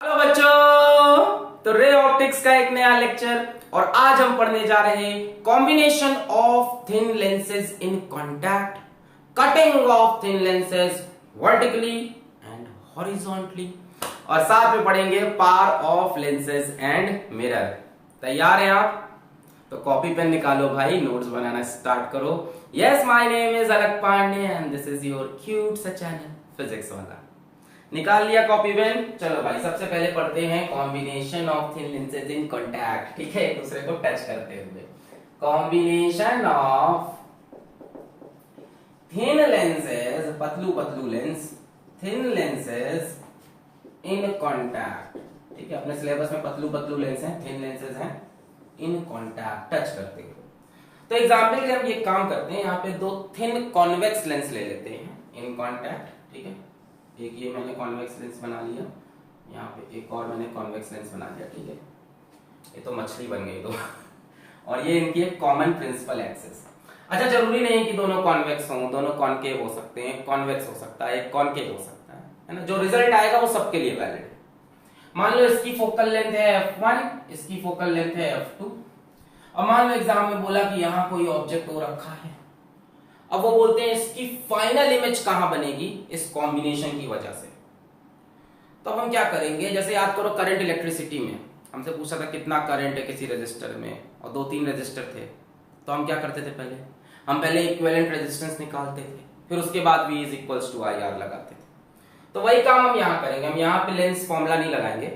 Hello बच्चों, तो ray optics का एक नया लेक्चर और आज हम पढ़ने जा रहे हैं combination of thin lenses in contact, cutting of thin lenses vertically and horizontally और साथ में पढ़ेंगे power of lenses and mirror. तैयार हैं आप? तो कॉपी पेन निकालो भाई, नोट्स बनाना स्टार्ट करो। Yes, my name is Alakh Pandey and this is your cute सा चैनल फिजिक्स वाला। निकाल लिया कॉपी पेन? चलो भाई, सबसे पहले पढ़ते हैं combination of thin lenses in contact. ठीक है, एक दूसरे को टच करते हुए। Combination of thin lenses, Patlu Patlu lens, thin lenses in contact. ठीक है, अपने सिलेबस में पतलू पतलू लेंस हैं, थिन लेंसेज हैं इन कॉन्टैक्ट, टच करते हुए। तो एग्जाम्पल के लिए हम ये काम करते हैं, यहाँ पे दो थिन कॉन्वेक्स लेंस ले लेते हैं इन कॉन्टैक्ट। ठीक है, एक ये मैंने कॉन्वेक्स लेंस बना लिया, यहाँ पे एक और मैंने कॉन्वेक्स लेंस बना लिया। ठीक है, ये तो मछली बन गई दो और ये इनकी एक कॉमन प्रिंसिपल एक्सिस। अच्छा, जरूरी नहीं कि दोनों कॉन्वेक्स हों, दोनों कॉनकेव हो सकते हैं, कॉन्वेक्स हो सकता है, एक कॉनकेव हो सकता है ना। जो रिजल्ट आएगा वो सबके लिए वैलिड है। मान लो इसकी फोकल लेंथ है f1, इसकी फोकल लेंथ है f2। अब मान लो एग्जाम में बोला कि यहाँ कोई ऑब्जेक्ट हो रखा है, अब वो बोलते हैं इसकी फाइनल इमेज कहां बनेगी इस कॉम्बिनेशन की वजह से। तो हम क्या करेंगे, जैसे याद करो करंट इलेक्ट्रिसिटी में हमसे पूछा था कितना करंट है किसी रेजिस्टर में, और 2-3 रेजिस्टर थे। तो हम क्या करते थे, हम पहले इक्विवेलेंट रेजिस्टेंस निकालते थे, फिर उसके बाद V = IR लगाते थे। तो वही काम हम यहाँ करेंगे। हम यहाँ पे लेंस फॉर्मूला नहीं लगाएंगे,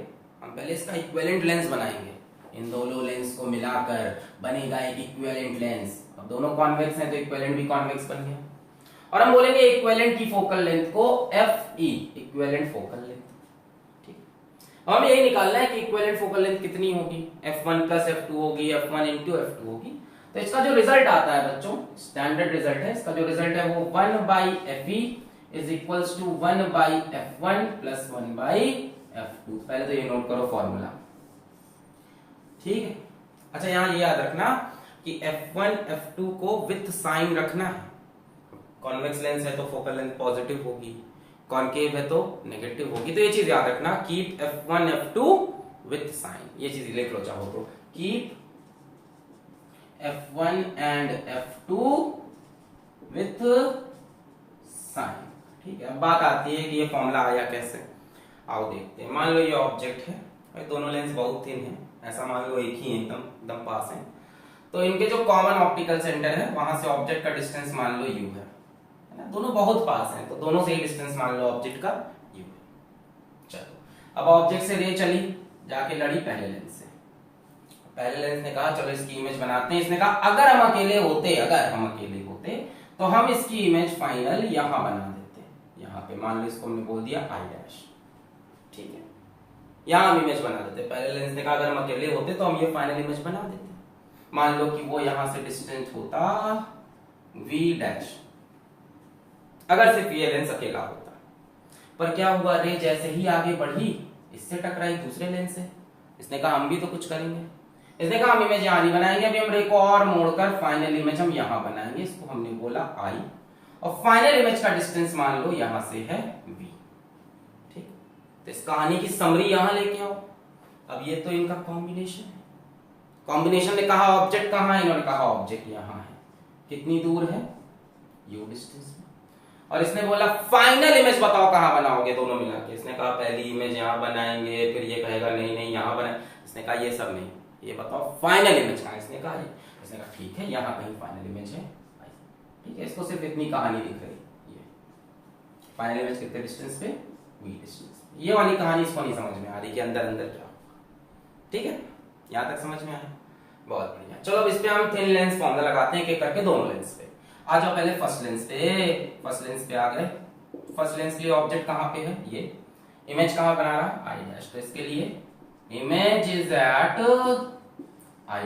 हम पहले इसका इक्विवेलेंट लेंस बनाएंगे। इन दोनों लेंस को मिलाकर बनेगा एक इक्विवेलेंट लेंस। अब दोनों कॉन्वेक्स हैं तो इक्विवेलेंट भी कॉन्वेक्स बन गया। और हम बोलेंगे इक्विवेलेंट की फोकल लेंथ को FE, इक्विवेलेंट फोकल लेंथ। ठीक, अब हमें यही निकालना है कि इक्विवेलेंट फोकल लेंथ कितनी होगी, F1 + F2 होगी, F1 × F2 होगी। तो इसका जो रिजल्ट आता है बच्चों, स्टैंडर्ड रिजल्ट है, इसका जो रिजल्ट है वो 1/FE = 1/F1 + 1/F2। पहले तो ये नोट करो फॉर्मूला। ठीक है, अच्छा यहां ये याद रखना कि F1 F2 को विथ साइन रखना है। कॉन्वेक्स लेंस है तो फोकल लेंथ पॉजिटिव होगी, कॉनकेव है तो नेगेटिव होगी। तो ये चीज याद रखना, keep F1 F2 with sign. ये चीज लिख लो चाहो तो, keep F1 and F2 with sign. ठीक है, अब बात आती है कि ये फॉर्मूला आया कैसे। आओ देखते हैं। मान लो ये ऑब्जेक्ट है, दोनों लेंस बहुत थिन है, ऐसा मान लो एक ही है, एकदम पास है। तो इनके जो कॉमन ऑप्टिकल सेंटर है वहां से ऑब्जेक्ट का डिस्टेंस मान लो u है ना, दोनों बहुत पास हैं, तो दोनों से ही डिस्टेंस मान लो ऑब्जेक्ट का u है। चलो, अब ऑब्जेक्ट से रे चली, जाके लड़ी पहले लेंस से। पहले लेंस ने कहा चलो इसकी इमेज बनाते हैं। इसने कहा अगर हम अकेले होते तो हम इसकी इमेज फाइनल यहां बना देते, यहां पे मान लो इसको हमने बोल दिया I'। ठीक है, यहां हम इमेज बना देते। पहले लेंस ने कहा अगर हम अकेले होते तो हम ये फाइनल इमेज बना देते। मान लो कि वो यहां से डिस्टेंस होता V', अगर सिर्फ ये लेंस अकेला होता। पर क्या हुआ, रे जैसे ही आगे बढ़ी इससे टकराई दूसरे लेंस से। इसने कहा हम भी तो कुछ करेंगे, इसने कहा हम इमेज यहां नहीं बनाएंगे, अभी हम रे को और मोड़कर फाइनल इमेज हम यहां बनाएंगे। इसको हमने बोला I, और फाइनल इमेज का डिस्टेंस मान लो यहां से है V। ठीक, तो इस कहानी की समरी यहां लेके आओ। अब ये तो इनका कॉम्बिनेशन है। कॉम्बिनेशन ने कहा ऑब्जेक्ट कहां है, इन्होंने कहा ऑब्जेक्ट यहां है। कितनी दूर है, u डिस्टेंस में। और इसने बोला फाइनल इमेज बताओ कहां बनाओगे दोनों मिला के। इसने कहा पहली इमेज यहां बनाएंगे, फिर ये कहेगा नहीं नहीं यहां बनाए। इसने कहा ये सब नहीं, ये बताओ फाइनल इमेज कहां है। इसने कहा ठीक है यहां कहीं फाइनल इमेज है। ठीक है, इसको सिर्फ इतनी कहानी दिख रही, ये फाइनल इमेज कितने डिस्टेंस पे, v डिस्टेंस। ये वाली कहानी इसको नहीं समझ में आ रही कि अंदर अंदर क्या। ठीक है, यहां तक समझ में आया, बहुत बढ़िया। चलो अब इस पे हम थिन लेंस फॉर्मूला लगाते हैं, एक करके दोनों लेंस पे। आ जाओ पहले फर्स्ट लेंस पे आ गए। फर्स्ट लेंस के लिए ऑब्जेक्ट कहां पे है, ये इमेज कहां बना रहा, I'। तो इसके लिए image is at I'।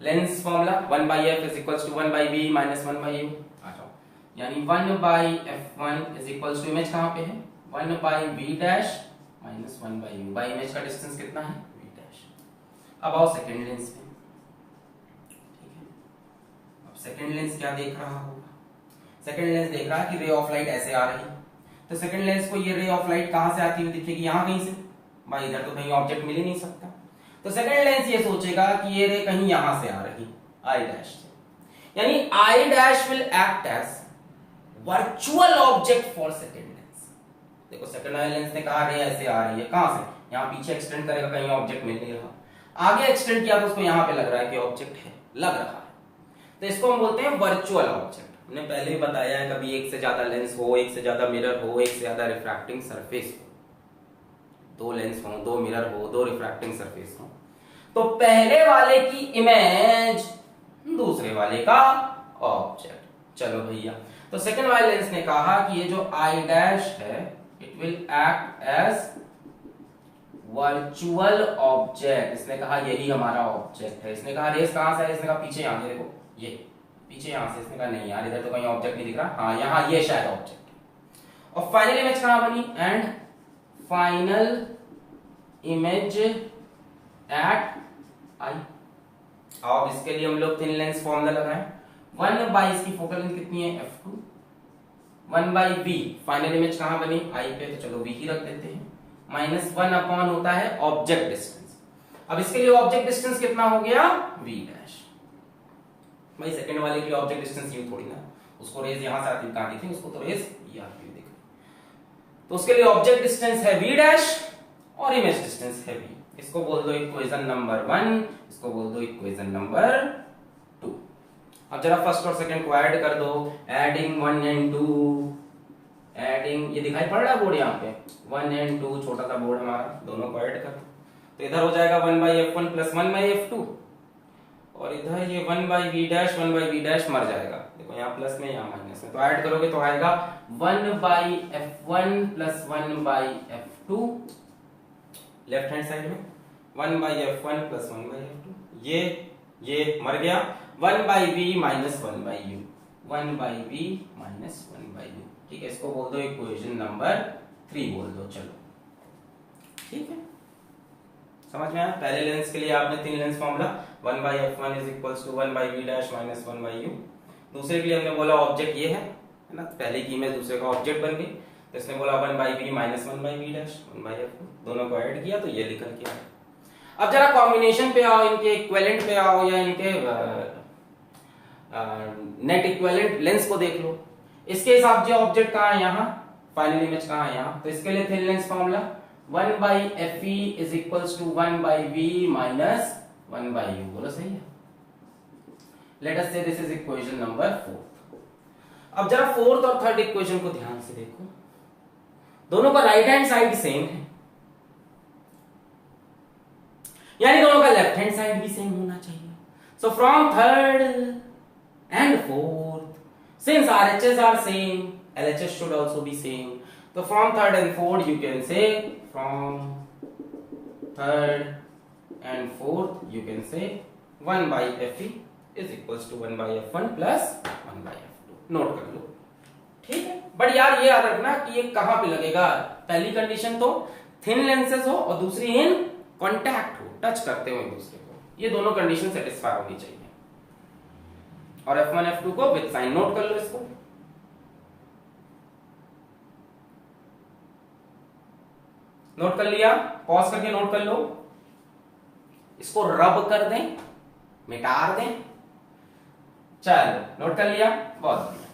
Lens formula 1/F = 1/V - 1/U। आ जाओ, यानी 1/F1 = इमेज कहां पे है 1/V' - 1/U। बाई इमेज का डिस्टेंस कितना है, V'। अब आओ सेकंड लेंस पे। ठीक है, अब सेकंड लेंस क्या देख रहा होगा, सेकंड लेंस देख रहा है कि रे ऑफ लाइट ऐसे आ रही, तो सेकंड लेंस को ये रे ऑफ लाइट कहां से आती हुई दिखेगी, यहां कहीं से, भाई इधर तो कहीं ऑब्जेक्ट मिल ही नहीं सकता। तो सेकंड लेंस ये सोचेगा कि ये रे कहीं यहां से आ रही, आई डैश से, यानी I dash will act as virtual object for second lens. देखो सेकंड वाले लेंस ने कहा रे ऐसे आ रही है, कहां से, यहां पीछे एक्सटेंड करेगा, कहीं ऑब्जेक्ट मिल नहीं रहा, आगे एक्सटेंड किया तो उसको यहां पे लग रहा है कि ऑब्जेक्ट है, लग रहा है, तो इसको हम बोलते हैं वर्चुअल ऑब्जेक्ट। हमने पहले ही बताया है, कभी एक से ज्यादा लेंस हो, एक से ज्यादा मिरर हो, एक से ज्यादा रिफ्रैक्टिंग सरफेस हो, दो लेंस हो, दो मिरर हो, दो रिफ्रैक्टिंग सरफेस हो, तो पहले वाले की इमेज दूसरे वाले का ऑब्जेक्ट। चलो भैया, तो सेकंड वाले लेंस ने कहा कि ये जो आई डैश है it will act as virtual object. इसने कहा यही हमारा ऑब्जेक्ट है। इसने कहा रेस कहां से है, इसने कहा पीछे यहां, देखो ये पीछे यहां से, इसने कहा नहीं यार इधर तो कहीं ऑब्जेक्ट नहीं दिख रहा, हाँ यहां ये शायद ऑब्जेक्ट है। और फाइनल इमेज कहां बनी, एंड फाइनल इमेज एट आई। अब इसके लिए हम लोग थिन लेंस फॉर्मूला लगाएं, 1/, इसकी फोकल लेंथ कितनी है f2, 1/v, फाइनल इमेज कहां बनी आई पे, तो चलो v ही रख देते हैं, -1 अपॉन होता है ऑब्जेक्ट डिस्टेंस। अब इसके लिए ऑब्जेक्ट डिस्टेंस कितना हो गया, v डैश। भाई सेकंड वाले की ऑब्जेक्ट डिस्टेंस यूं थोड़ी ना, उसको रेज यहां से आती कहां दिखी, उसको तो रेज ये आती हुई दिख रही, तो उसके लिए ऑब्जेक्ट डिस्टेंस है v डैश और इमेज डिस्टेंस है v। इसको बोल दो इक्वेशन नंबर 1, इसको बोल दो इक्वेशन नंबर 2। अब जरा फर्स्ट और सेकंड को ऐड कर दो, एडिंग 1 एंड 2, एडिंग, ये दिखाई पड़ रहा है बोर्ड यहाँ पे, 1 एंड 2 छोटा सा बोर्ड हमारा, दोनों को ऐड कर, तो इधर हो जाएगा 1/f1 प्लस 1/f2, और इधर ये 1/v डैश 1/v डैश मर जाएगा, देखो यहाँ प्लस में यहाँ माइनस में, तो ऐड करोगे तो आएगा 1/f1 plus 1/f2, left hand side में 1/f1 प्लस 1/f2, ये मर गया, 1/v minus 1/u, 1/v minus 1/u, ठीक है, इसको बोल दो इक्वेशन नंबर 3 बोल दो। चलो ठीक है, समझ में आया। पहले लेंस के लिए आपने तीन lens formula, 1/f1 is equals to 1/v dash minus 1/u। दूसरे के लिए हमने बोला ऑब्जेक्ट ये है ना, पहले की इमेज दूसरे का ऑब्जेक्ट बन गई, तो इसने बोला 1/v minus 1/v dash 1/f2, दोनों को ऐड किया तो ये निकल के आया। अब जरा कॉम्बिनेशन पे आओ, इनके इक्विवेलेंट पे आओ, या इनके नेट इक्विवेलेंट लेंस को देख लो। इसके हिसाब से ऑब्जेक्ट कहां है, यहां, फाइनल इमेज कहां है, यहां, तो इसके लिए thin lens formula 1/fe is equals to 1/v minus 1/u, बोलो सही है। लेट अस से दिस इज इक्वेशन नंबर 4। अब जरा फोर्थ और थर्ड इक्वेशन को ध्यान से देखो, दोनों का राइट हैंड साइड सेम है, यानी दोनों का लेफ्ट हैंड साइड भी सेम होना चाहिए। So from third and fourth, since RHS are same, LHS should also be same. So from third and fourth you can say, from third and fourth you can say 1/fe is equals to 1/f1 plus 1/f2। Note कर लो, ठीक है। But यार ये याद रखना कि ये कहां पे लगेगा, पहली कंडीशन तो थिन लेंसेज हो और दूसरी इन कॉन्टैक्ट हो, टच करते हो एक दूसरे को, ये दोनों कंडीशन सेटिस्फाई होनी चाहिए। और f1 f2 को विद साइन नोट कर लो, इसको नोट कर लिया, पॉज करके नोट कर लो, इसको रब कर दें, मिटार दें, चलो नोट कर लिया, बहुत बढ़िया।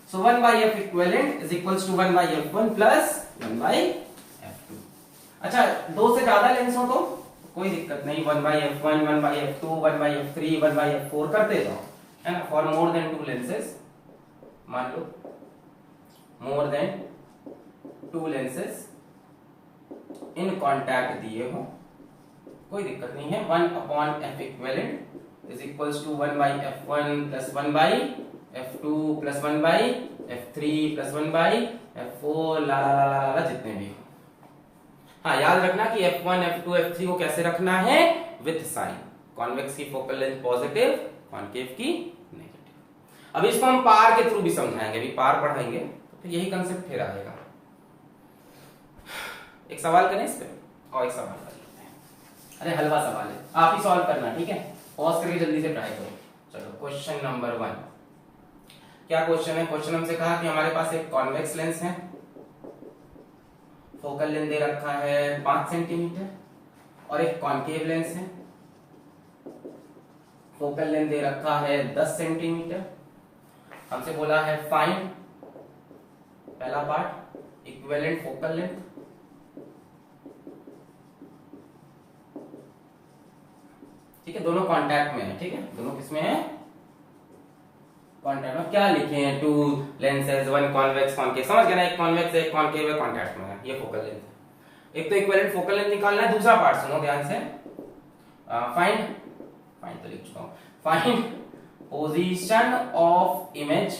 So 1/f equivalent is equals to 1/f1 plus 1/f2। अच्छा, दो से ज्यादा लेंस हो तो कोई दिक्कत नहीं, 1/f1 1/f2 1/f3 1/f4 करते जाओ, है ना। फॉर मोर देन 2 लेंसेज, मान लो more than 2 lenses in contact दिए हो, कोई दिक्कत नहीं है, 1/f equivalent is equals to 1/f1 plus 1/f2 plus 1/f3 plus 1/f4 ला ला ला ला ला जितने भी हो। हाँ, याद रखना कि f1 f2 f3 को कैसे रखना है, विथ साइन, कॉन्वेक्स की फोकल लेंथ पॉजिटिव, कॉनकेव की नेगेटिव। अब इसको हम पार के थ्रू भी समझाएंगे, अभी पार पढ़ाएंगे तो फिर यही कंसेप्ट फिर आएगा। एक सवाल करें इस पे, और एक सवाल कर लेते हैं, अरे हलवा सवाल है, आप ही सॉल्व करना, ठीक है, पॉज करके जल्दी से ट्राई करो। चलो क्वेश्चन नंबर 1, क्या क्वेश्चन है, क्वेश्चन हमसे कहा कि हमारे पास एक कॉन्वेक्स लेंस है, फोकल लेंथ दे रखा है 5 सेंटीमीटर और एक कॉन्केव लेंस है, फोकल लेंथ दे रखा है 10 सेंटीमीटर। हमसे बोला है फाइंड, पहला पार्ट इक्विवेलेंट फोकल लेंथ, ठीक है, दोनों कांटेक्ट में है, ठीक है, दोनों किसमें है, कांटेक्ट में। क्या लिखे हैं, to lenses, one convex concave, समझ गए ना, एक कॉन्वेक्स एक कॉन्केव है, कांटेक्ट में है, ये फोकल लेंथ है। एक तो इक्विवेलेंट फोकल लेंथ निकालना है, दूसरा पार्ट सुनो ध्यान से, फाइंड तो लिख चुका हूं, find position of image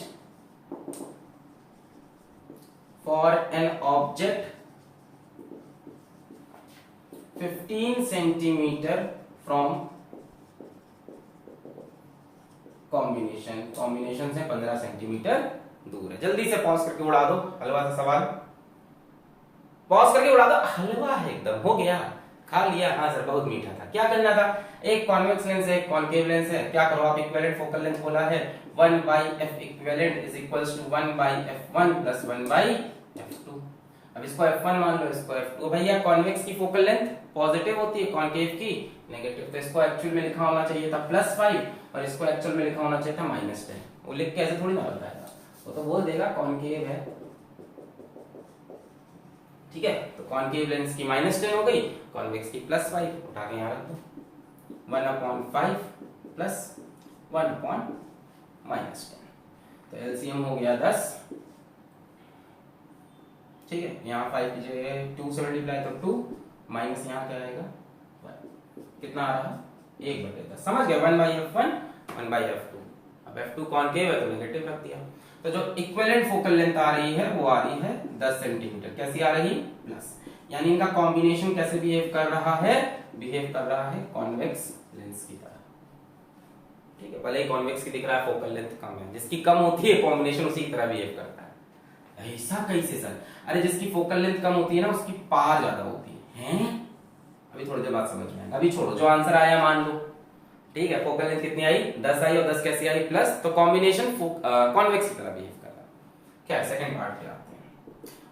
for an object 15 centimetre from combination से 15 सेंटीमीटर दूर है। जल्दी से पॉज करके उड़ा दो हलवा सा सवाल, पॉज करके उड़ा दो, हलवा है एकदम, हो गया, खा लिया। हाँ सर बहुत मीठा था। क्या करना था, एक कॉन्वेक्स लेंस है एक कॉन्केव लेंस है, क्या करो आप, इक्विवेलेंट फोकल लेंथ बोला है 1/f equivalent is equals to 1/f1 plus 1/f2। अब इसको f1 मान लो, इसको f2। भैया कॉन्वेक्स की फोकल लेंथ पॉजिटिव होती है, कॉन्केव की नेगेटिव, तो इसको एक्चुअल में लिखा होना चाहिए था +5 और इसको एक्चुअल में लिखा होना चाहिए था -10। वो लिख के ऐसे थोड़ी ना बताएगा, वो तो बोल देगा कॉन्केव है, ठीक है। तो कॉन्केव लेंस की -10 हो गई, कॉन्वेक्स की +5, उठा के यहाँ रख दो, 1/5 प्लस 1/-10, तो एलसीएम हो गया 10, ठीक है। यहाँ 5 की जगह 2 से मल्टीप्लाई तो 2 माइनस यहाँ क्या आएगा 1, कितना आ रहा, 1/10, समझ गए, 1/f1 1/f2। अब f2 कॉन्केव है तो नेगेटिव रख दिया। तो जो इक्विवेलेंट फोकल लेंथ आ रही है वो आ रही है 10 सेंटीमीटर, कैसी आ रही, प्लस, यानी इनका कॉम्बिनेशन कैसे बिहेव कर रहा है कॉन्वेक्स लेंस की तरह, ठीक है। भले ही कॉन्वेक्स की दिख रहा है फोकल लेंथ कम है, जिसकी कम होती है कॉम्बिनेशन उसी की तरह बिहेव करता है। ऐसा कैसे सर, अरे जिसकी फोकल लेंथ कम होती है ना उसकी पावर ज्यादा होती है, अभी थोड़ी देर बाद समझ में आएगा, अभी छोड़ो, जो आंसर आया मान लो, ठीक है। फोकल लेंथ कितनी आई, 10 आई, और 10 कैसी आई, प्लस, तो कॉम्बिनेशन कॉन्वेक्स की तरह बिहेव कर रहा है। क्या है, सेकंड पार्ट पे आते हैं।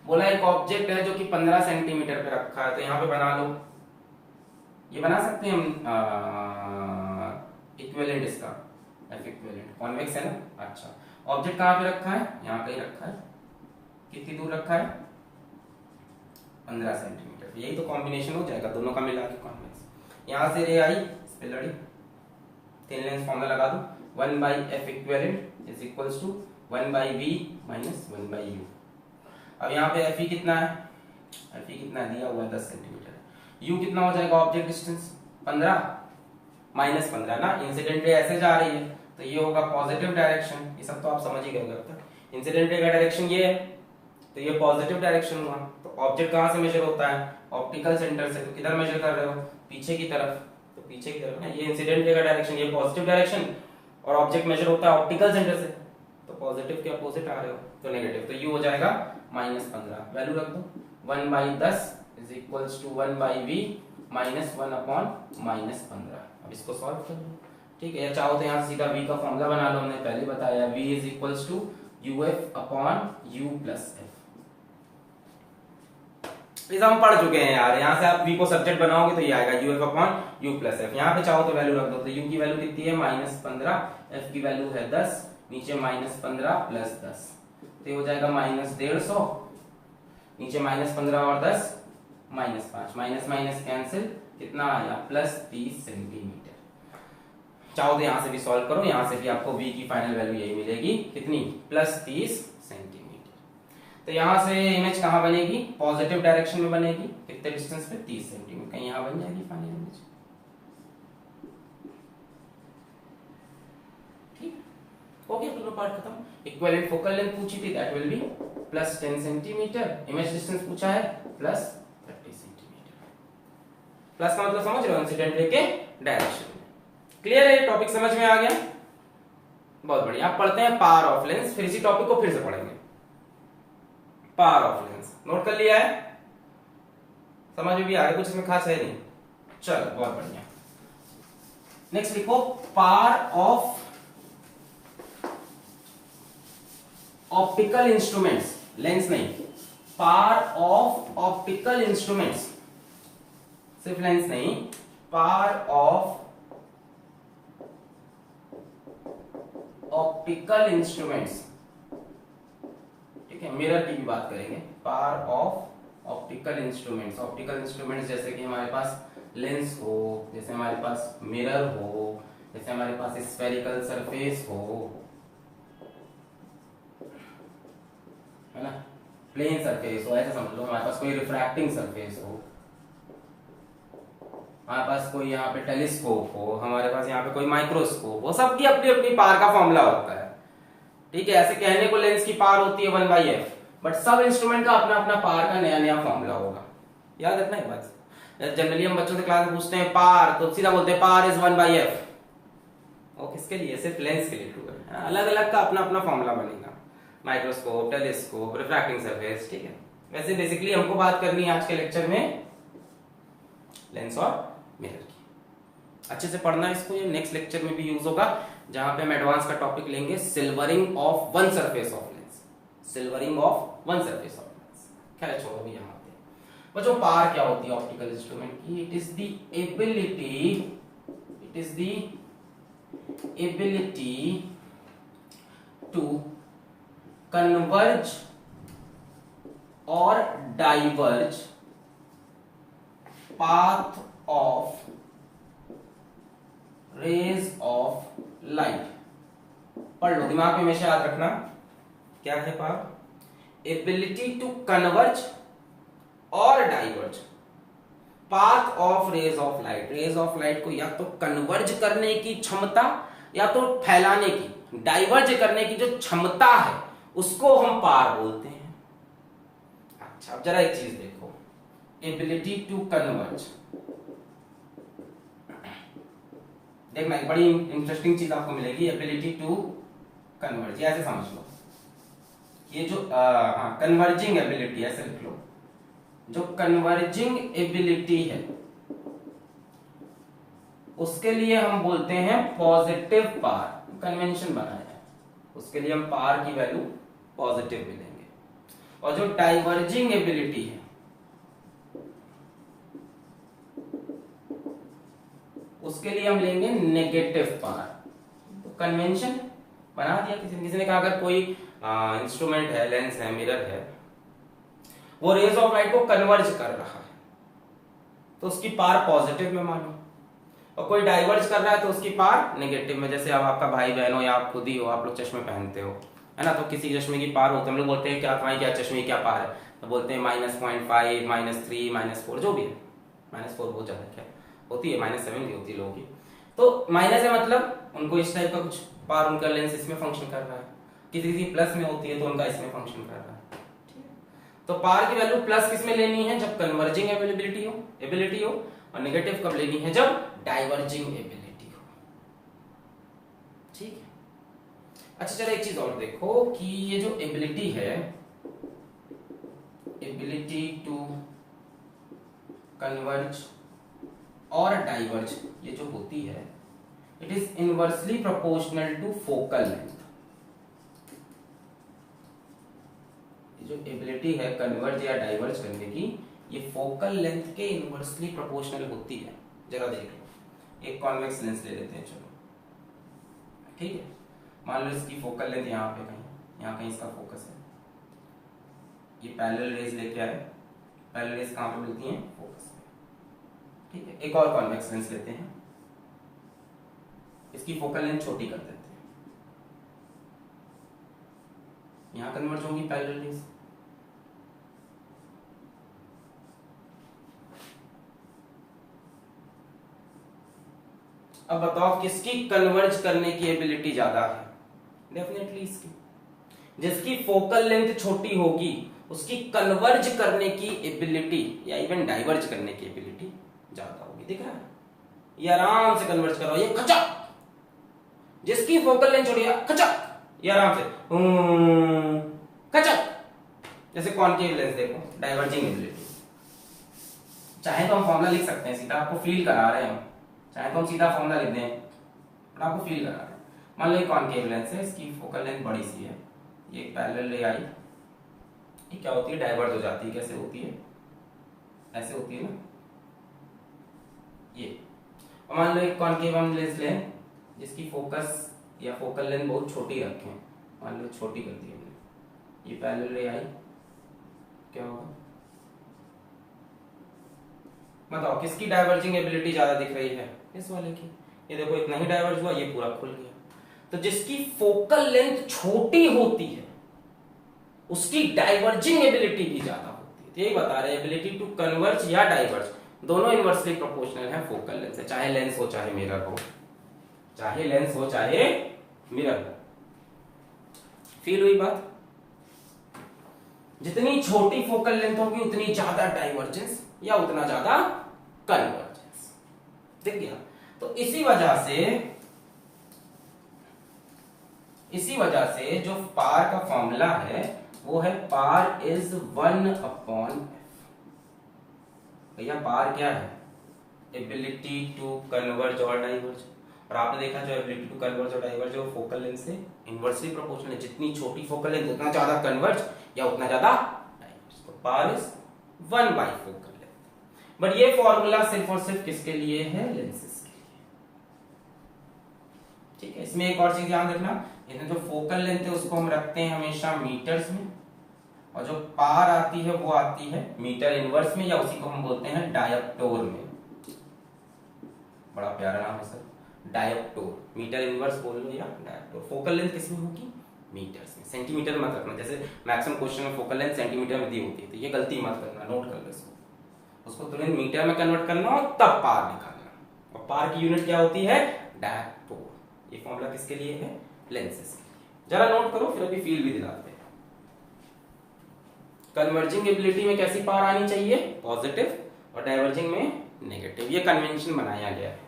बोला एक ऑब्जेक्ट है जो कि 15 सेंटीमीटर पे रखा है, तो यहाँ पे बना लो, ये बना सकते हैं हम इक्विवेलेंट, इसका एफ इक्विवेलेंट, कॉन्वेक्स है ना। अच्छा, ऑब्जेक्ट कहाँ पे रखा है, यहाँ कहीं रखा है, कितनी दूर रखा है, 15 सेंटीमीटर, यही तो कॉम्बिनेशन हो जाएगा दोनों का मिला के कॉन्वेक्स। यहाँ से रे आई, इस पे लड़ी, तीन लेंस फॉर्मूला लगा दो, 1/f equivalent is equals to 1/v minus 1/u। अब यहाँ पे fe कितना है, fe कितना दिया हुआ है 10 सेंटीमीटर, u कितना हो जाएगा, ऑब्जेक्ट डिस्टेंस 15 -15 ना, इंसिडेंट रे ऐसे जा रही है तो ये होगा पॉजिटिव डायरेक्शन, ये सब तो आप समझ ही गए होंगे अब तक। इंसिडेंट रे का डायरेक्शन ये है तो ये पॉजिटिव डायरेक्शन हुआ। तो ऑब्जेक्ट कहाँ से मेजर होता है, ऑप्टिकल सेंटर से, तो किधर मेजर कर रहे हो, पीछे की तरफ, तो पीछे की तरफ ना, ये इंसिडेंट रे का डायरेक्शन, ये पॉजिटिव डायरेक्शन, और ऑब्जेक्ट मेजर होता है ऑप्टिकल सेंटर से, तो पॉजिटिव के अपोजिट आ रहे हो तो नेगेटिव, तो u हो जाएगा -15, वैल्यू रख दो, 1/10 is equals to 1/v minus 1/-15। अब इसको सॉल्व कर लो, ठीक है, या चाहो तो यहाँ सीधा v का फॉर्मूला बना लो, हमने पहले बताया, v is equals to uf/u plus f। इस हम पढ़ चुके हैं यार, यहाँ से आप v को सब्जेक्ट बनाओगे तो ये आएगा uf/u प्लस f। यहाँ पे चाहो तो वैल्यू रख दो, तो u की वैल्यू कितनी है -15, f की वैल्यू है 10, नीचे -15 प्लस 10, तो ये हो जाएगा -150, नीचे -15 और 10 -5, माइनस माइनस कैंसिल, कितना आया +30 सेंटीमीटर। चाहो तो यहाँ से भी सॉल्व करो, यहाँ से भी आपको v की फाइनल वैल्यू यही मिलेगी, कितनी, +30 सेंटीमीटर। तो यहाँ से इमेज कहाँ बनेगी, पॉजिटिव डायरेक्शन में बनेगी, कितने डिस्टेंस पे, 30 सेंटीमीटर, कहीं यहाँ बन जाएगी फाइनल इमेज, ठीक हो गया, दोनों पार्ट खत्म। इक्विवेलेंट फोकल लेंथ पूछी थी, that will be +10 centimetre, image distance पूछा है +30 सेंटीमीटर। प्लस का मतलब समझ रहे हो, इंसिडेंट रे के डायरेक्शन में। क्लियर है, ये टॉपिक समझ में आ गया, बहुत बढ़िया। आप पढ़ते हैं पावर ऑफ लेंस, फिर इसी टॉपिक को फिर से पढ़ेंगे। पावर ऑफ लेंस नोट कर लिया है, समझ में भी आ गया, कुछ इसमें खास है नहीं, चलो बहुत बढ़िया। नेक्स्ट लिखो, power of optical instruments, lens नहीं, पार ऑफ ऑप्टिकल इंस्ट्रूमेंट्स, सिर्फ लेंस नहीं, पार ऑफ ऑप्टिकल इंस्ट्रूमेंट्स, ठीक है, मिरर की भी बात करेंगे, power of optical instruments. Optical instruments जैसे कि हमारे पास लेंस हो, जैसे हमारे पास मिरर हो, जैसे हमारे पास स्फेरिकल सरफेस हो, है ना, प्लेन सरफेस हो, ऐसा समझ लो, हमारे पास कोई रिफ्रैक्टिंग सरफेस हो, हमारे पास कोई यहाँ पे टेलीस्कोप हो, हमारे पास यहाँ पे कोई माइक्रोस्कोप हो, सबकी अपनी अपनी पार का फॉर्मूला होता है, ठीक है। ऐसे कहने को लेंस की पार होती है 1/f, बट सब इंस्ट्रूमेंट का अपना अपना पार का नया नया फॉर्मूला होगा, याद रखना एक बात। जनरली हम बच्चों से क्लास में पूछते हैं पार, तो सीधा बोलते हैं पार इज 1/f, और किसके लिए, सिर्फ लेंस के लिए ट्रू है, अलग अलग का अपना अपना फॉर्मूला बनेगा, माइक्रोस्कोप, टेलीस्कोप, रिफ्रैक्टिंग सरफेस, ठीक है। वैसे बेसिकली हमको बात करनी है आज के लेक्चर में लेंस और मिरर की, अच्छे से पढ़ना इसको, ये नेक्स्ट लेक्चर में भी यूज होगा, जहां पे हम एडवांस का टॉपिक लेंगे, silvering of one surface of lens, silvering of one surface of lens. खैर छोड़ो भी, यहाँ पे बच्चों पार क्या होती है ऑप्टिकल इंस्ट्रूमेंट की, it is the ability to converge और diverge path of rays of light. पढ़ लो, दिमाग में हमेशा याद रखना क्या है पार, एबिलिटी टू कन्वर्ज और diverge path of rays of light. Rays of light को या तो कन्वर्ज करने की क्षमता या तो फैलाने की, डाइवर्ज करने की जो क्षमता है उसको हम पार बोलते हैं। अच्छा अब जरा एक चीज देखो, एबिलिटी टू कन्वर्ज, देखना एक बड़ी इंटरेस्टिंग चीज आपको मिलेगी, एबिलिटी टू कन्वर्ज, ऐसे समझ लो, ये जो कन्वर्जिंग एबिलिटी, ऐसे लिख लो, जो कन्वर्जिंग एबिलिटी है उसके लिए हम बोलते हैं पॉजिटिव पार, कन्वेंशन बनाया है, उसके लिए हम पार की वैल्यू पॉजिटिव भी लेंगे, और जो डाइवर्जिंग एबिलिटी है उसके लिए हम लेंगे नेगेटिव पार। तो कन्वेंशन बना दिया, किसी ने कहा अगर कोई इंस्ट्रूमेंट है, लेंस है, मिरर है, वो रेज ऑफ लाइट को कन्वर्ज कर रहा है तो उसकी पार पॉजिटिव में मानो, और कोई डाइवर्ज कर रहा है तो उसकी पार नेगेटिव में। जैसे अब आपका भाई बहन हो या आप खुद ही हो, आप लोग चश्मे पहनते हो, है ना, तो किसी चश्मे की पार होती है, हम लोग बोलते हैं क्या तुम्हारी क्या चश्मे की क्या पार है, तो बोलते हैं -0.5, -3, -4 जो भी है, -4 बहुत ज्यादा क्या होती है, -7 भी होती है लोगों की, तो माइनस है मतलब उनको इस टाइप का कुछ पार, उनका लेंस इसमें फंक्शन कर रहा है, किसी की प्लस में होती है तो उनका इसमें फंक्शन कर रहा है, ठीक है। तो पार की वैल्यू प्लस किस में लेनी है, जब कन्वर्जिंग एबिलिटी हो, और नेगेटिव कब लेनी है, जब डाइवर्जिंग एबिलिटी हो, ठीक है। अच्छा चलो एक चीज और देखो कि ये जो एबिलिटी है, एबिलिटी टू कन्वर्ज और डाइवर्ज, ये जो होती है it is inversely proportional to focal length. जो एबिलिटी है कन्वर्ज या डाइवर्ज करने की, ये फोकल लेंथ के इनवर्सली प्रोपोर्शनल होती है। जरा देख लो, एक कॉन्वेक्स लेंस ले लेते हैं, चलो ठीक है, मान लो इसकी फोकल लेंथ यहाँ पे कहीं, यहाँ कहीं इसका फोकस है, ये पैरेलल रेज लेके आए, पैरेलल रेज कहाँ पे मिलती हैं, फोकस पे, ठीक है। एक और कॉन्वेक्स लेंस लेते हैं, इसकी फोकल लेंथ छोटी कर देते हैं, यहां कन्वर्ज होंगी पैरेलल रेज, अब बताओ किसकी कन्वर्ज करने की एबिलिटी ज्यादा है, डेफिनेटली इसकी, जिसकी फोकल लेंथ छोटी होगी उसकी कन्वर्ज करने की एबिलिटी या इवन डाइवर्ज करने की एबिलिटी ज्यादा होगी। दिख रहा है, ये आराम से कन्वर्ज कर रहा है, ये खचक, जिसकी फोकल लेंथ छोटी है खचक, ये आराम से खचक, जैसे कॉनकेव लेंस देखो, डाइवर्जिंग एबिलिटी। चाहे तो हम फॉर्मूला लिख सकते हैं सीधा, आपको फील करा रहे हैं, चाहे तो हम सीधा फॉर्मूला लिख दें, पर आपको फील करा रहे हैं। मान लो कॉनकेव लेंस है, इसकी फोकल लेंथ बड़ी सी है, ये पैरेलल रे आई, ये क्या होती है, डाइवर्ज हो जाती है। कैसे होती है, ऐसे होती है ना ये। और मान लो एक कॉनकेव हम लेंस लें जिसकी फोकस या फोकल लेंथ बहुत छोटी रखें, मान लो छोटी कर दी हमने, ये पैरेलल रे आई, क्या होगा बताओ, किसकी डाइवर्जिंग एबिलिटी ज्यादा दिख रही है, इस वाले की। ये देखो इतना ही डाइवर्ज हुआ, ये पूरा खुल गया। तो जिसकी फोकल लेंथ छोटी होती है उसकी डाइवर्जिंग एबिलिटी भी ज्यादा होती है। तो यही बता रहे हैं, एबिलिटी टू कन्वर्ज या डाइवर्ज दोनों इनवर्सली प्रोपोर्शनल है फोकल लेंथ से, चाहे लेंस हो चाहे मिरर हो, चाहे लेंस हो चाहे मिरर हो। फील हुई बात? जितनी छोटी फोकल लेंथ होगी उतनी ज्यादा डाइवर्जेंस या उतना ज्यादा कन्वर्जेंस। दिख गया? तो इसी वजह से जो पार का फॉर्मूला है वो है पार इज 1/f। भैया पार क्या है, एबिलिटी टू कन्वर्ज और डाइवर्ज। और आपने देखा जो एबिलिटी टू कन्वर्ज और डाइवर्ज वो फोकल लेंथ से इनवर्सली प्रोपोर्शनल है, जितनी छोटी फोकल लेंथ उतना ज्यादा कन्वर्ज या उतना ज्यादा डाइवर्ज। तो पार इज 1/4 फोकल लेंथ। बट ये फॉर्मूला सिर्फ और सिर्फ किसके लिए है, लेंसेज के लिए। ठीक है, इसमें एक और चीज ध्यान रखना, इसमें जो फोकल लेंथ है उसको हम रखते हैं हमेशा मीटर्स में, और जो पार आती है वो आती है मीटर इनवर्स में, या उसी को हम बोलते हैं डायोप्टोर में। बड़ा प्यारा नाम है सर, डायोप्टोर। मीटर इनवर्स बोल लो या डायोप्टोर। फोकल लेंथ किसमें होगी, मीटर्स में। सेंटीमीटर मत रखना, जैसे मैक्सिमम क्वेश्चन में फोकल लेंथ सेंटीमीटर में दी होती है, तो ये गलती मत करना, नोट कर लो इसको। उसको तुरंत मीटर में कन्वर्ट करना और तब पार निकालना। और पार की यूनिट क्या होती है, डायोप्टोर। ये फॉर्मूला किसके लिए है, लेंसेज के लिए। जरा नोट करो, फिर अभी फील भी दिलाते हैं। कन्वर्जिंग एबिलिटी में कैसी पार आनी चाहिए, पॉजिटिव, और डाइवर्जिंग में नेगेटिव। ये कन्वेंशन बनाया गया है।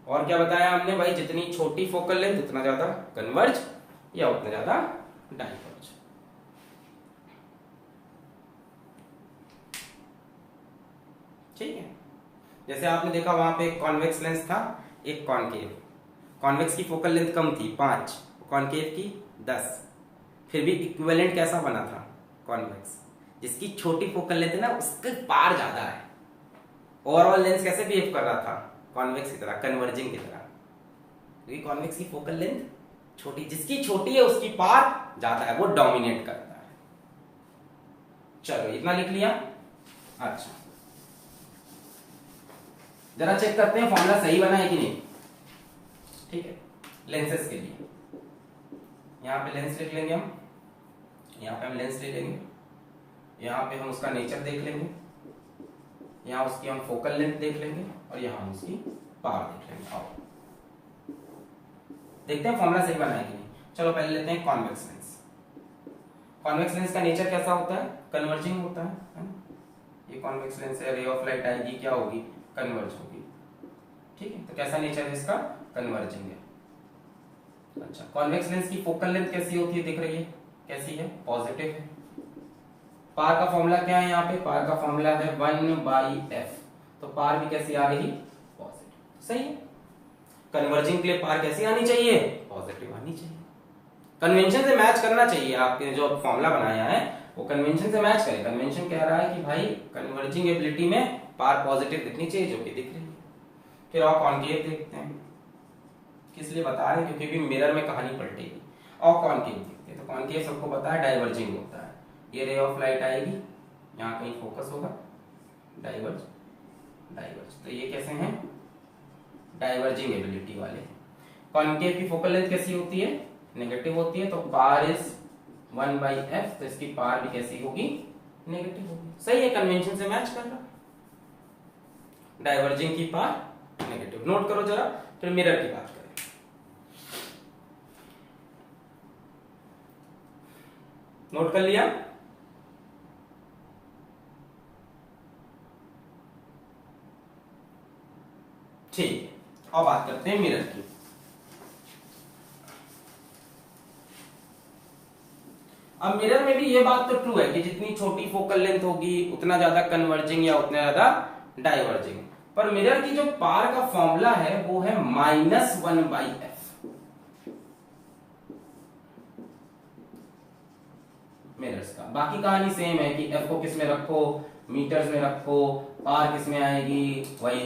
और क्या बताया हमने भाई, जितनी छोटी फोकल लेंथ उतना ज्यादा कन्वर्ज या उतना ज्यादा डाइवर्ज। ठीक है, जैसे आपने देखा वहां पे एक कॉन्वेक्स लेंस था, एक कॉनकेव। कॉन्वेक्स की फोकल लेंथ कम थी 5, कॉनकेव की 10। फिर भी इक्विवेलेंट कैसा बना था, कॉन्वेक्स। जिसकी छोटी फोकल लेंथ है ना उसके पार ज्यादा है। ओवरऑल लेंस कैसे बिहेव कर रहा था, कॉन्वेक्स की तरह, कन्वर्जिंग की तरह। क्योंकि कॉन्वेक्स की फोकल लेंथ छोटी, जिसकी छोटी है उसकी पार ज्यादा है, वो डोमिनेट करता है। चलो इतना लिख लिया। अच्छा जरा चेक करते हैं फॉर्मूला सही बना है कि नहीं। ठीक है, लेंसेज के लिए यहां पे लेंस लिख लेंगे हम, यहां पे हम लेंस ले लेंगे, यहां पे हम उसका नेचर देख लेंगे, यहां उसकी हम फोकल लेंथ देख लेंगे, और यहां हम उसकी पावर देख लेंगे। आओ देखते हैं फॉर्मूला सही बना है कि नहीं। चलो पहले लेते हैं कॉन्वेक्स लेंस। कॉन्वेक्स लेंस का नेचर कैसा होता है, कन्वर्जिंग होता है ना। ये कॉन्वेक्स लेंस है, रे ऑफ लाइट आएगी, क्या होगी, कन्वर्ज होगी। ठीक है, तो कैसा नेचर है इसका, कन्वर्जिंग है। अच्छा, कॉन्वेक्स लेंस की फोकल लेंथ कैसी होती है, दिख रही है कैसी है, पॉजिटिव है। पार का फॉर्मूला क्या है, यहाँ पे पार का फॉर्मूला है 1/f। तो पार भी कैसी आ रही, पॉजिटिव। सही है, कन्वर्जिंग के लिए पार कैसी आनी चाहिए, पॉजिटिव आनी चाहिए। कन्वेंशन से मैच करना चाहिए, आपने जो फॉर्मूला बनाया है वो कन्वेंशन से मैच करे। कन्वेंशन कह रहा है कि भाई कन्वर्जिंग एबिलिटी में पार पॉजिटिव दिखनी चाहिए, जो कि दिख रही है। फिर और कॉनकेव देखते हैं, किस लिए बता रहे हैं, क्योंकि भी मिरर में कहानी पलटेगी। और कॉनकेव देखते हैं, तो कॉनकेव सबको पता है डाइवर्जिंग होता है। ये रे ऑफ लाइट आएगी, यहाँ कहीं फोकस होगा, डाइवर्ज डाइवर्ज। तो ये कैसे हैं, डाइवर्जिंग एबिलिटी वाले। कॉनकेव की फोकल लेंथ कैसी होती है, नेगेटिव होती है, तो पार इज 1/f। तो इसकी पार भी कैसी होगी, नेगेटिव होगी। सही है, कन्वेंशन से मैच कर रहा। डाइवर्जिंग की पार नेगेटिव। नोट करो जरा, फिर मिरर की बात करें। नोट कर लिया, ठीक है। अब बात करते हैं मिरर की। अब मिरर में भी ये बात तो ट्रू है कि जितनी छोटी फोकल लेंथ होगी उतना ज्यादा कन्वर्जिंग या उतना ज्यादा डाइवर्जिंग। पर मिरर की जो पार का फॉर्मूला है वो है -1/f। मिरर्स का। बाकी कहानी सेम है कि एफ को किस में रखो, मीटर्स में रखो, पार किस में आएगी, वही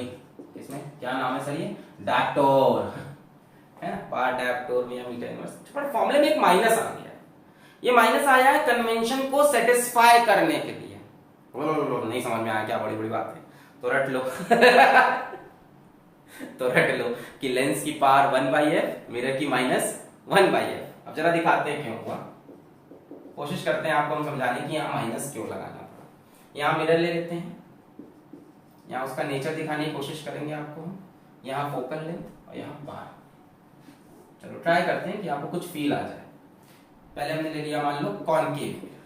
किसमें, क्या नाम है सर ये, डायप्टोर है ना, पार डायप्टोर में या मीटर इनवर्स। पर फॉर्मूले में एक माइनस आ गया है, ये माइनस आया है कन्वेंशन को सेटिस्फाई करने के लिए। लो नहीं समझ में आया क्या, बड़ी बड़ी बात है तो रट लो तो रट लो कि लेंस की पावर 1/f, मिरर की -1/f। अब जरा दिखाते हैं क्यों हुआ, कोशिश करते हैं आपको हम समझाने की यहाँ माइनस क्यों लगाना पड़ा। यहाँ मिरर ले लेते हैं, यहाँ उसका नेचर दिखाने की कोशिश करेंगे आपको, यहाँ फोकल लेंथ और यहाँ पावर। चलो ट्राई करते हैं कि आपको कुछ फील आ जाए। पहले हमने ले लिया मान लो concave mirror,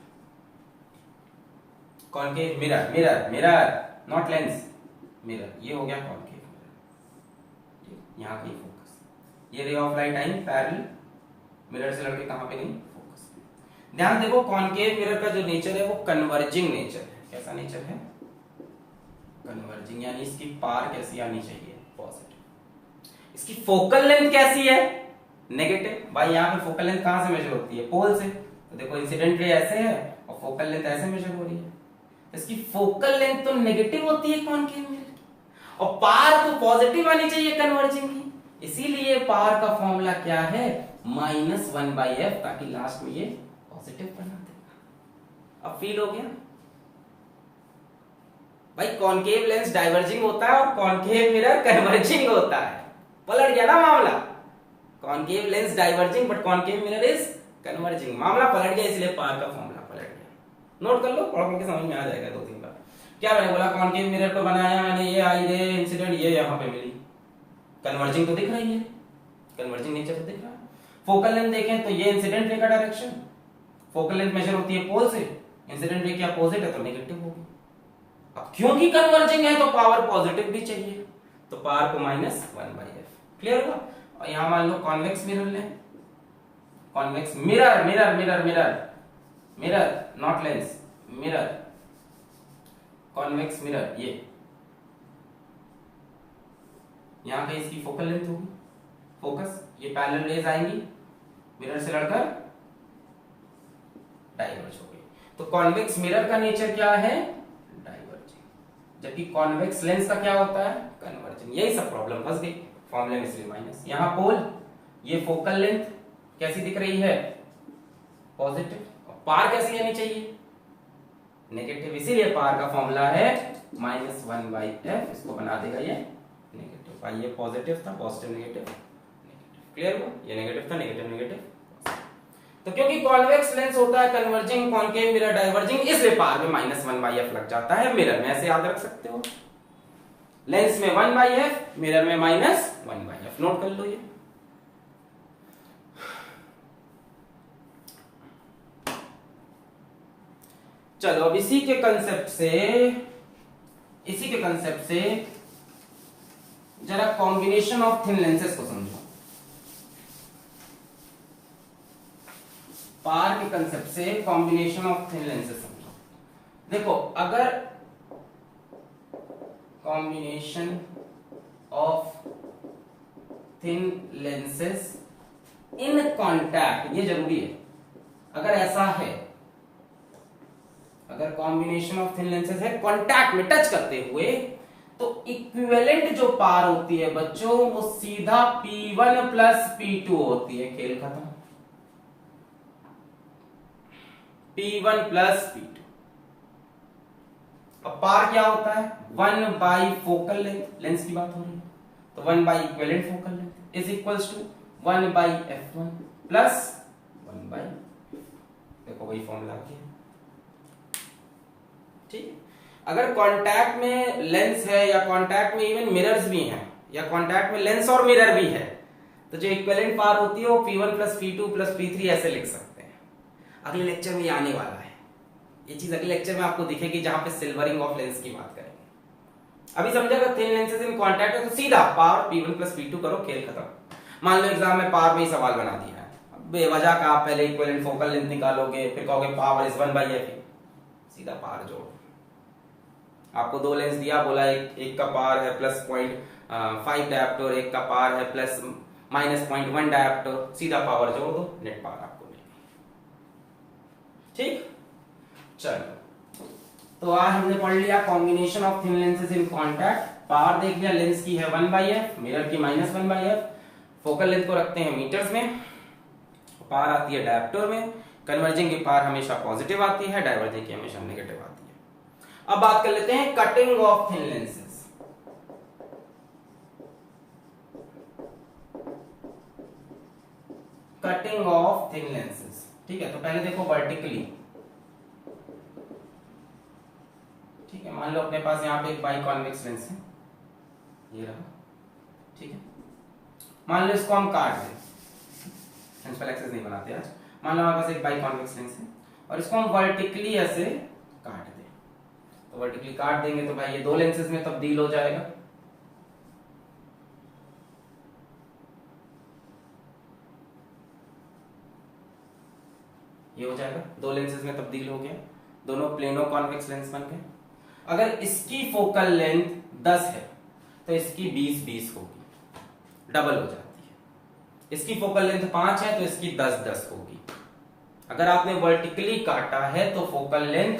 concave mirror, mirror mirror not lens, mirror, ये हो गया कॉनकेव मिरर, यहाँ कहीं फोकस, ये ray of light I parallel, mirror से लड़के कहां पे गई, फोकस। ध्यान देखो कॉनकेव मिरर का जो नेचर है वो कन्वर्जिंग नेचर है। कैसा नेचर है, कन्वर्जिंग, यानी इसकी पार कैसी आनी चाहिए, पॉजिटिव। इसकी फोकल लेंथ कैसी है, नेगेटिव। भाई यहाँ पे फोकल लेंथ कहां से मेजर होती है, पोल से, तो देखो इंसिडेंट रे ऐसे है और फोकल लेंथ ऐसे मेजर हो रही है, इसकी फोकल लेंथ तो नेगेटिव होती है कॉनकेव मिरर की, और पार तो पॉजिटिव आनी चाहिए कन्वर्जिंग की। इसीलिए पार का फॉर्मूला क्या है, -1/f, ताकि लास्ट में ये पॉजिटिव बना देगा। अब फील हो गया भाई, कॉनकेव लेंस डाइवर्जिंग होता है और कॉनकेव मिरर कन्वर्जिंग होता है। पलट गया ना मामला, concave lens diverging but concave mirror is converging, मामला पलट गया, इसलिए पार का फॉर्मूला पलट गया। नोट कर लो, पढ़ करके समझ में आ जाएगा 2-3 बार। क्या मैंने बोला, कॉनकेव मिरर को बनाया मैंने, ये आई रे इंसिडेंट, ये यहां पे मिली, कन्वर्जिंग तो दिख रही है, कन्वर्जिंग नेचर तो दिख रहा है। फोकल लेंथ देखें तो ये इंसिडेंट रे का डायरेक्शन, फोकल लेंथ मेजर होती है पोल से, इंसिडेंट रे की अपोजिट है तो नेगेटिव होगी। अब क्योंकि कन्वर्जिंग है तो पावर पॉजिटिव भी चाहिए, तो पावर को -1/f। क्लियर हुआ। और यहां मान लो कॉन्वेक्स मिरर लें, convex mirror, mirror mirror mirror mirror not lens, mirror, convex mirror, ये यहां पे इसकी फोकल लेंथ होगी, फोकस, ये पैरेलल रेज आएंगी, मिरर से लड़कर डाइवर्ज हो गई। तो कॉन्वेक्स मिरर का नेचर क्या है, डाइवर्जिंग, जबकि कॉन्वेक्स लेंस का क्या होता है, कन्वर्जिंग। यही सब प्रॉब्लम फंस गई फॉर्मूले में, इसलिए माइनस। यहां पोल, ये फोकल लेंथ कैसी दिख रही है, पॉजिटिव, और पार कैसी आनी चाहिए, नेगेटिव, इसीलिए पार का फॉर्मूला है -1/f, इसको बना देगा ये नेगेटिव। भाई ये पॉजिटिव था, पॉजिटिव नेगेटिव नेगेटिव, क्लियर हुआ, ये नेगेटिव था, नेगेटिव नेगेटिव। तो क्योंकि कॉन्वेक्स लेंस होता है कन्वर्जिंग, कॉनकेव मिरर डाइवर्जिंग, इसलिए पार में -1/f लग जाता है। मिरर में ऐसे याद रख सकते हो, लेंस में 1/f, मिरर में -1/f, नोट कर लो ये। चलो अब इसी के कंसेप्ट से जरा कॉम्बिनेशन ऑफ थिन लेंसेस को समझो। पार के कंसेप्ट से कॉम्बिनेशन ऑफ थिन लेंसेस समझो। देखो अगर combination of thin lenses in contact, ये जरूरी है, अगर ऐसा है, अगर कॉम्बिनेशन ऑफ थिन लेंसेस है कॉन्टैक्ट में टच करते हुए, तो इक्विवेलेंट जो पार होती है बच्चों वो सीधा P1 + P2 होती है, खेल खत्म। P1 + P2। अब पार क्या होता है, 1/, फोकल लेंथ, लेंस की बात हो रही है, तो 1/, equivalent focal length is equals to 1/f1 plus 1/, देखो वही फॉर्मूला किया, ठीक। अगर कांटेक्ट में लेंस है या कांटेक्ट में इवन मिरर्स भी हैं या कांटेक्ट में लेंस और मिरर भी है, तो जो इक्विवेलेंट पार होती है वो P1 + P2 + P3 ऐसे लिख सकते हैं। अगले लेक्चर में ये आने वाला है, ये चीज अगले लेक्चर में आपको दिखेगी जहां पे सिल्वरिंग ऑफ लेंस की बात करेंगे। अभी समझेगा थिन लेंसेज इन कांटेक्ट है तो सीधा पावर P1 + P2 करो, खेल खत्म। मान लो एग्जाम में पावर में ही सवाल बना दिया है, बेवजह का आप पहले इक्विवेलेंट फोकल लेंथ निकालोगे, फिर कहोगे पावर इज 1/f, सीधा पावर जोड़ो। आपको 2 लेंस दिया, बोला एक का पावर है +0.5 डायोप्टर, एक का पावर है -0.1 डायोप्टर, सीधा पावर जोड़ दो, नेट पावर आपको मिलेगी, ठीक। चलो, तो आज हमने पढ़ लिया combination of thin lenses in contact. Power देख लिया, लेंस की है 1/f, मिरर की -1/f, फोकल लेंथ को रखते हैं मीटर्स में, पावर आती है डायोप्टर में, कन्वर्जिंग की पावर हमेशा पॉजिटिव आती है, डाइवर्जिंग की हमेशा नेगेटिव आती है। अब बात कर लेते हैं cutting of thin lenses. Cutting of thin lenses, ठीक है। तो पहले देखो वर्टिकली, ठीक है। मान लो अपने पास यहाँ पे एक बाई कॉन्वेक्स लेंस है, ये रहा, ठीक है। मान लो इसको हम काट दें, प्रिंसिपल एक्सेस नहीं बनाते आज। मान लो हमारे पास एक बाई कॉन्वेक्स लेंस है और इसको हम वर्टिकली ऐसे काट दें, तो वर्टिकली काट देंगे तो भाई ये दो लेंसेज में तब्दील हो जाएगा। ये हो जाएगा, दो लेंसेज में तब्दील हो गया, दोनों प्लेनो कॉन्वेक्स लेंस बन गए। अगर इसकी फोकल लेंथ 10 है तो इसकी 20-20 होगी, डबल हो जाती है। इसकी फोकल लेंथ 5 है तो इसकी 10-10 होगी। अगर आपने वर्टिकली काटा है तो फोकल लेंथ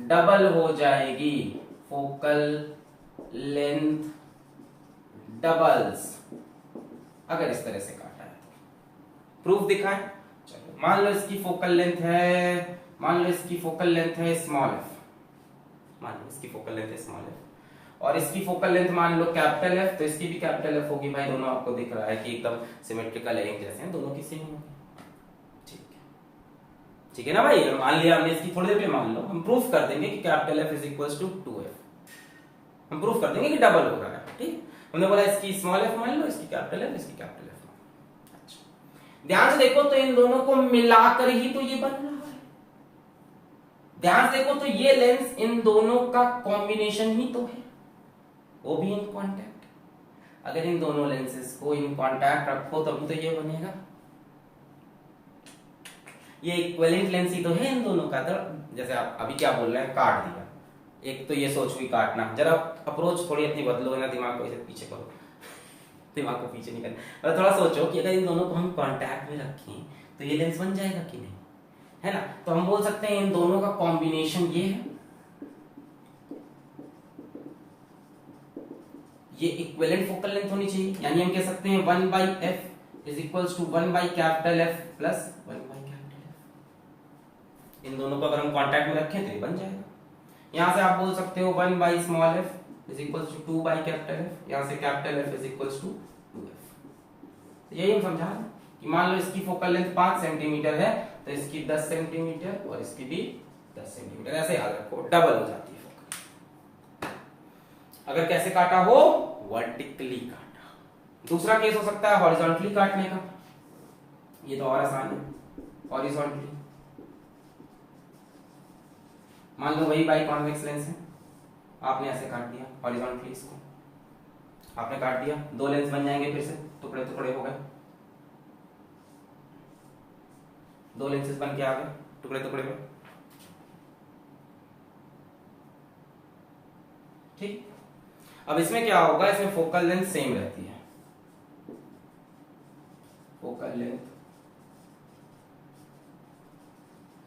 डबल हो जाएगी, फोकल लेंथ डबल्स, अगर इस तरह से काटा है तो। प्रूफ दिखाएं, चलो। मान लो इसकी फोकल लेंथ है, मान लो इसकी फोकल लेंथ है स्मॉल एफ, मान लो इसकी फोकल लेंथ है स्मॉल एफ, और इसकी फोकल लेंथ मान लो कैपिटल एफ, तो इसकी भी कैपिटल एफ होगी। भाई दोनों आपको दिख रहा है कि एकदम सिमेट्रिकल है, एक जैसे हैं, दोनों की सेम होगी, ठीक है ना भाई। मान लिया हमने इसकी, थोड़ी देर पे मान लो हम प्रूफ कर देंगे कि capital F is equal to 2f, हम प्रूफ कर देंगे कि डबल हो रहा है, ठीक। हमने बोला इसकी स्मॉल एफ मान लो, इसकी कैपिटल एफ, इसकी कैपिटल एफ मान लो। अच्छा, ध्यान से देखो तो इन दोनों को मिलाकर ही तो ये बन रहा है। ध्यान से देखो तो ये लेंस इन दोनों का कॉम्बिनेशन ही तो है, वो भी इन कॉन्टैक्ट। अगर इन दोनों लेंसेज को इन कॉन्टैक्ट रखो तभी तो ये बनेगा। ये इक्विवेलेंट लेंस ही तो है इन दोनों का। तो जैसे आप अभी क्या बोल रहे हैं, काट दिया, एक तो ये सोच हुई काटना, जरा अप्रोच थोड़ी अपनी बदलो ना, दिमाग को ऐसे पीछे करो, दिमाग को पीछे नहीं करना, और थोड़ा सोचो कि अगर इन दोनों को हम कांटेक्ट में रखें तो ये लेंस बन जाएगा कि नहीं, है ना। तो हम बोल सकते हैं इन दोनों का कॉम्बिनेशन ये है, ये इक्विवेलेंट फोकल लेंथ होनी चाहिए। यानी हम कह सकते हैं 1/f is equals to 1/F plus 1/F। इन दोनों को अगर हम कांटेक्ट में रखें तो ये बन जाएगा। यहां से आप बोल सकते हो 1/f is equals to 2/F, यहां से F is equals to 2f। यही हम समझा रहे हैं कि मान लो इसकी फोकल लेंथ 5 सेंटीमीटर है तो इसकी 10 सेंटीमीटर और इसकी भी 10 सेंटीमीटर, ऐसे याद रखो, डबल हो जाती है फोकल। अगर कैसे काटा हो, वर्टिकली काटा। दूसरा केस हो सकता है हॉरिजॉन्टली काटने का, ये तो और आसान है। हॉरिजॉन्टली मान लो वही बाई कॉन्वेक्स लेंस है, आपने ऐसे काट दिया हॉरिजॉन्टली, इसको आपने काट दिया, दो लेंस बन जाएंगे, फिर से टुकड़े टुकड़े हो गए, दो लेंसेस बन के आ गए टुकड़े टुकड़े में, ठीक। अब इसमें क्या होगा, इसमें फोकल लेंथ सेम रहती है, फोकल लेंथ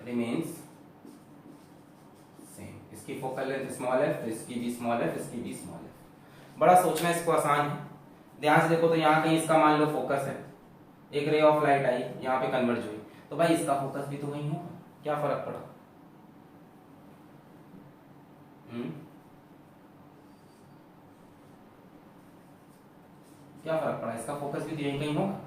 रिमेन्स सेम। इसकी फोकल लेंथ स्मॉल एफ तो इसकी भी स्मॉल एफ, इसकी भी स्मॉल एफ। बड़ा सोचना इसको आसान है। ध्यान से देखो तो यहाँ कहीं इसका मान लो फोकस है, एक रे ऑफ लाइट आई यहाँ पे कन्वर्ज हुई, तो भाई इसका फोकस भी तो वही होगा, क्या फर्क पड़ा? क्या फर्क पड़ा? इसका फोकस भी तो यही कहीं होगा,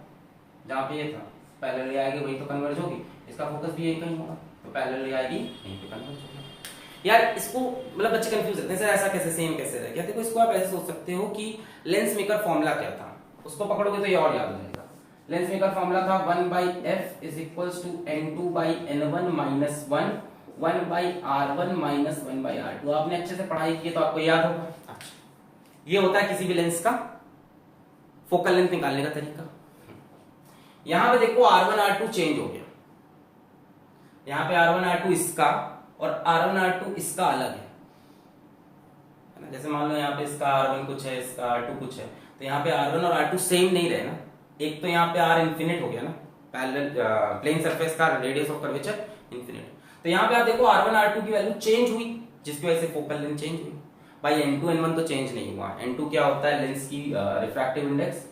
जहां पे ये था पैरेलल आएगी वही तो कन्वर्ज होगी, इसका फोकस भी यही कहीं होगा तो पैरेलल आएगी यहीं पे कन्वर्ज होगी। यार इसको मतलब बच्चे कंफ्यूज रहते हैं, सर ऐसा कैसे सेम कैसे रह गया? देखो इसको आप ऐसे सोच सकते हो कि लेंस मेकर फॉर्मूला क्या था, उसको पकड़ोगे तो ये और याद हो जाएगा। लेंस मेकर फॉर्मूला था 1/f is equals to n2/n1 minus 1 1/r1 minus 1/r2। आपने अच्छे से पढ़ाई की तो आपको याद होगा। अच्छा, ये होता है किसी भी लेंस का फोकल लेंथ निकालने का तरीका। यहां पे देखो R1 R2 चेंज हो गया, यहां पे R1 R2 इसका और R1 R2 इसका अलग है ना। जैसे मान लो यहाँ पे इसका R1 कुछ है, इसका R2 कुछ है, तो यहाँ पे R1 और R2 सेम नहीं रहे ना। एक तो यहाँ पे R इन्फिनिट हो गया ना, पैरेलल प्लेन सरफेस का रेडियस ऑफ कर्वेचर इन्फिनिट, तो यहाँ पे आप देखो R1 R2 की वैल्यू चेंज हुई, जिसकी वजह से फोकल लेंथ चेंज हुई। भाई N2 N1 तो चेंज नहीं हुआ। N2 क्या होता है, लेंस की रिफ्रैक्टिव इंडेक्स,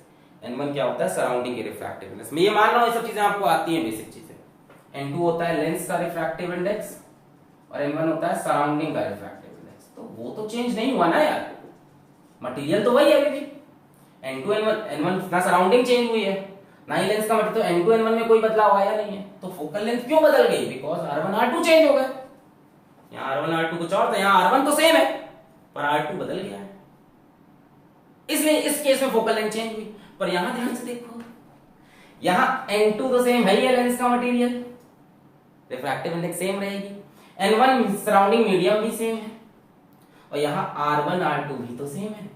N1 क्या होता है, सराउंडिंग की रिफ्रैक्टिव इंडेक्स। मैं ये मान रहा हूँ ये सब चीजें आपको आती हैं, बेसिक चीजें। N2 होता है लेंस का रिफ्रैक्टिव इंडेक्स और N1 होता है सराउंडिंग का रिफ्रैक्टिव इंडेक्स। तो वो तो चेंज नहीं हुआ ना यार, मटेरियल तो वही है अभी भी। N2 N1 ना सराउंडिंग चेंज हुई है ना ही लेंस का मटेरियल, तो N2 N1 में कोई बदलाव आया नहीं है। तो फोकल लेंथ क्यों बदल गई, बिकॉज R1 R2 चेंज हो गए। यहाँ R1 R2 कुछ और था, यहाँ R1 तो सेम है पर R2 बदल गया है, इसलिए इस केस में फोकल लेंथ चेंज हुई। पर यहां ध्यान से देखो, यहां N2 तो सेम है ही है लेंस का मटेरियल, रिफ्रैक्टिव इंडेक्स सेम रहेगी, N1 सराउंडिंग मीडियम भी सेम है, और यहाँ R1 R2 भी तो सेम है।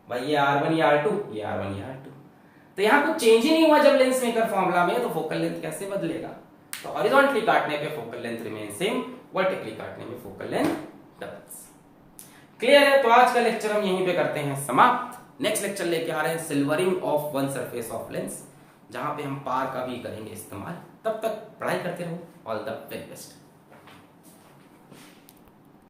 भाई ये R1 ये R2, ये R1 ये R2, तो यहाँ कुछ चेंज ही नहीं हुआ जब लेंस मेकर फॉर्मूला में, तो फोकल लेंथ कैसे बदलेगा। तो हॉरिजॉन्टली काटने पे focal length remain same, vertically काटने में फोकल लेंथ डबल्स। क्लियर है। तो आज का लेक्चर हम यहीं पे करते हैं समाप्त। नेक्स्ट लेक्चर लेके आ रहे हैं silvering of one surface of lens, जहां पे हम पार का भी करेंगे इस्तेमाल। तब तक पढ़ाई करते रहो। All the very best.